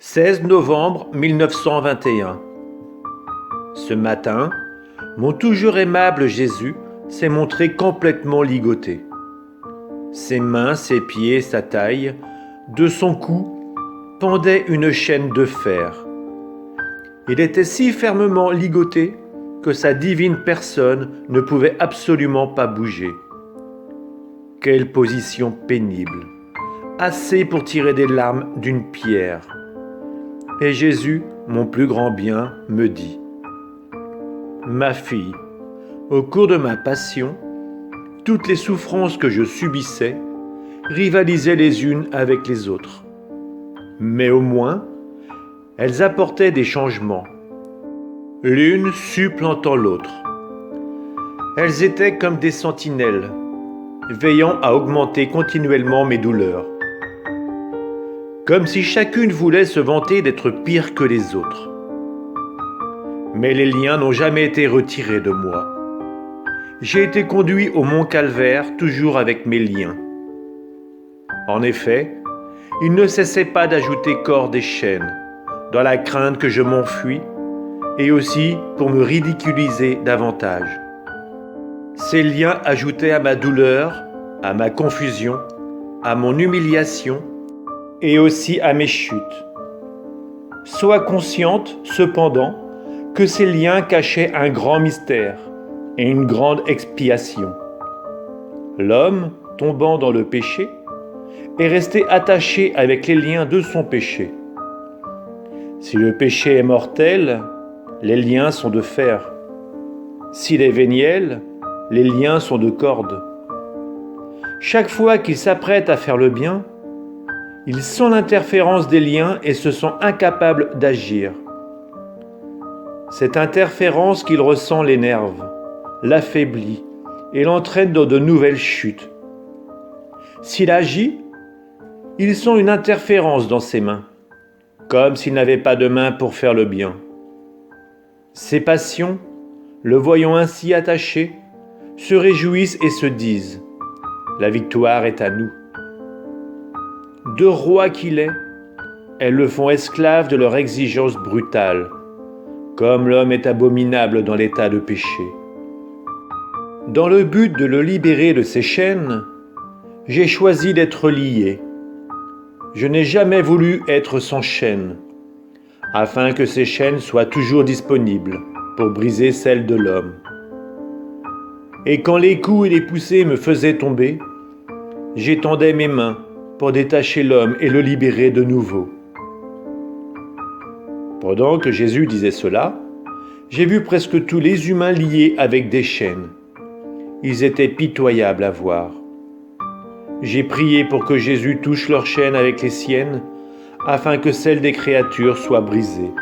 16 novembre 1921. Ce matin, mon toujours aimable Jésus s'est montré complètement ligoté. Ses mains, ses pieds, sa taille, de son cou, pendait une chaîne de fer. Il était si fermement ligoté que sa divine personne ne pouvait absolument pas bouger. Quelle position pénible, assez pour tirer des larmes d'une pierre. Et Jésus, mon plus grand bien, me dit : Ma fille, au cours de ma passion, toutes les souffrances que je subissais rivalisaient les unes avec les autres. Mais au moins, elles apportaient des changements, l'une supplantant l'autre. Elles étaient comme des sentinelles, veillant à augmenter continuellement mes douleurs. Comme si chacune voulait se vanter d'être pire que les autres. Mais les liens n'ont jamais été retirés de moi. J'ai été conduit au mont Calvaire toujours avec mes liens. En effet, il ne cessait pas d'ajouter cordes et chaînes, dans la crainte que je m'enfuis, et aussi pour me ridiculiser davantage. Ces liens ajoutaient à ma douleur, à ma confusion, à mon humiliation, et aussi à mes chutes. Sois consciente, cependant, que ces liens cachaient un grand mystère et une grande expiation. L'homme, tombant dans le péché, est resté attaché avec les liens de son péché. Si le péché est mortel, les liens sont de fer. S'il est véniel, les liens sont de corde. Chaque fois qu'il s'apprête à faire le bien, il sent l'interférence des liens et se sent incapable d'agir. Cette interférence qu'il ressent l'énerve, l'affaiblit et l'entraîne dans de nouvelles chutes. S'il agit, il sent une interférence dans ses mains, comme s'il n'avait pas de main pour faire le bien. Ses passions, le voyant ainsi attaché, se réjouissent et se disent : la victoire est à nous. De roi qu'il est, elles le font esclave de leur exigence brutale, comme l'homme est abominable dans l'état de péché. Dans le but de le libérer de ses chaînes, j'ai choisi d'être lié. Je n'ai jamais voulu être sans chaîne, afin que ces chaînes soient toujours disponibles pour briser celles de l'homme. Et quand les coups et les poussées me faisaient tomber, j'étendais mes mains pour détacher l'homme et le libérer de nouveau. Pendant que Jésus disait cela, j'ai vu presque tous les humains liés avec des chaînes. Ils étaient pitoyables à voir. J'ai prié pour que Jésus touche leurs chaînes avec les siennes, afin que celles des créatures soient brisées.